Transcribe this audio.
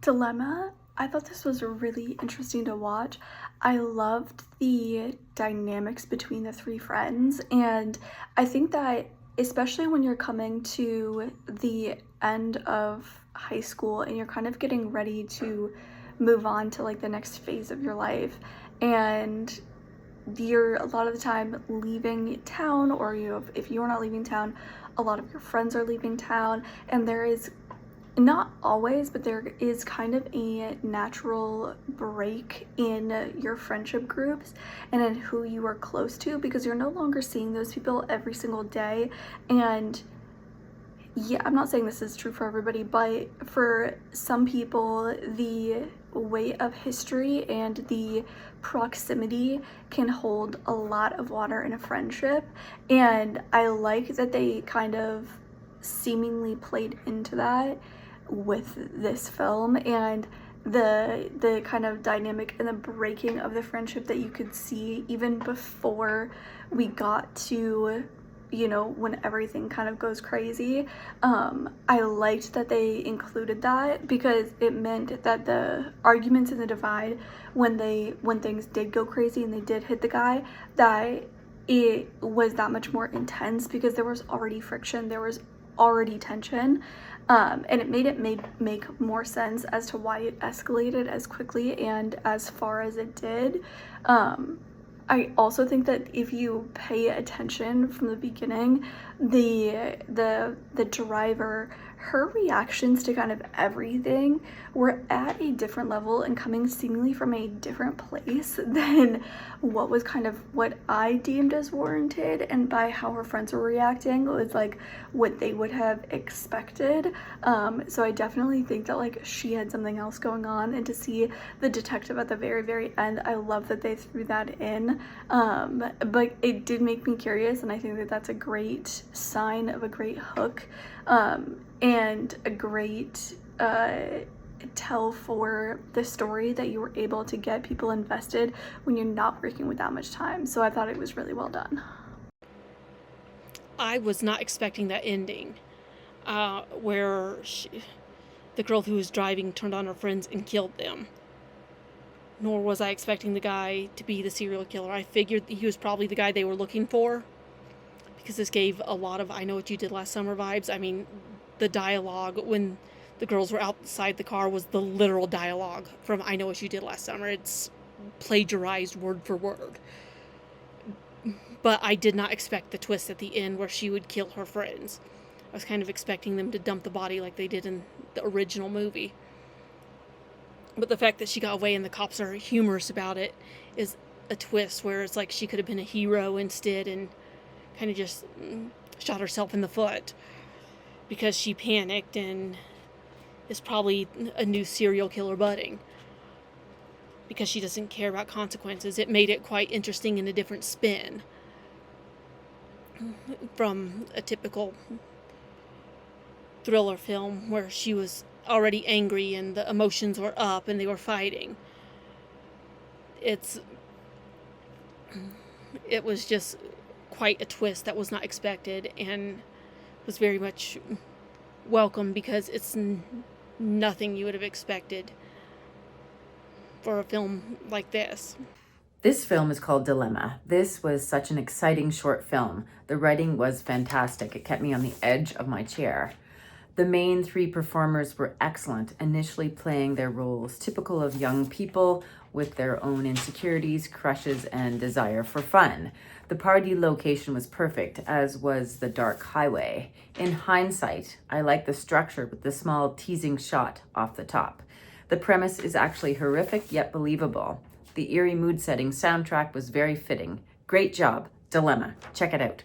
Dilemma. I thought this was really interesting to watch. I loved the dynamics between the three friends, and I think that especially when you're coming to the end of high school and you're kind of getting ready to move on to like the next phase of your life, and you're a lot of the time leaving town, or if you're not leaving town, a lot of your friends are leaving town, and there is not always, but there is kind of a natural break in your friendship groups and in who you are close to, because you're no longer seeing those people every single day. And yeah, I'm not saying this is true for everybody, but for some people, the weight of history and the proximity can hold a lot of water in a friendship. And I like that they kind of seemingly played into that with this film, and the kind of dynamic and the breaking of the friendship that you could see even before we got to, you know, when everything kind of goes crazy. I liked that they included that, because it meant that the arguments and the divide, when things did go crazy and they did hit the guy, that it was that much more intense, because there was already friction, there was already tension, and it made it make more sense as to why it escalated as quickly and as far as it did. I also think that if you pay attention from the beginning, the driver, her reactions to kind of everything were at a different level and coming seemingly from a different place than what was kind of what I deemed as warranted, and by how her friends were reacting, it was like what they would have expected. So I definitely think that like she had something else going on, and to see the detective at the very end, I love that they threw that in. But it did make me curious, and I think that that's a great sign of a great hook, and a great tell for the story, that you were able to get people invested when you're not working with that much time. So I thought it was really well done. I was not expecting that ending, where the girl who was driving turned on her friends and killed them. Nor was I expecting the guy to be the serial killer. I figured he was probably the guy they were looking for, because this gave a lot of I Know What You Did Last Summer vibes. I mean, the dialogue when the girls were outside the car was the literal dialogue from I Know What You Did Last Summer. It's plagiarized word for word. But I did not expect the twist at the end where she would kill her friends. I was kind of expecting them to dump the body like they did in the original movie. But the fact that she got away and the cops are humorous about it is a twist, where it's like she could have been a hero instead and kind of just shot herself in the foot because she panicked and is probably a new serial killer budding because she doesn't care about consequences. It made it quite interesting in a different spin from a typical thriller film where she was already angry and the emotions were up and they were fighting. It was just quite a twist that was not expected and was very much welcome, because it's nothing you would have expected for a film like this. This film is called Dilemma. This was such an exciting short film. The writing was fantastic. It kept me on the edge of my chair. The main three performers were excellent, initially playing their roles typical of young people with their own insecurities, crushes, and desire for fun. The party location was perfect, as was the dark highway. In hindsight, I like the structure with the small teasing shot off the top. The premise is actually horrific yet believable. The eerie mood-setting soundtrack was very fitting. Great job, Dilemma. Check it out.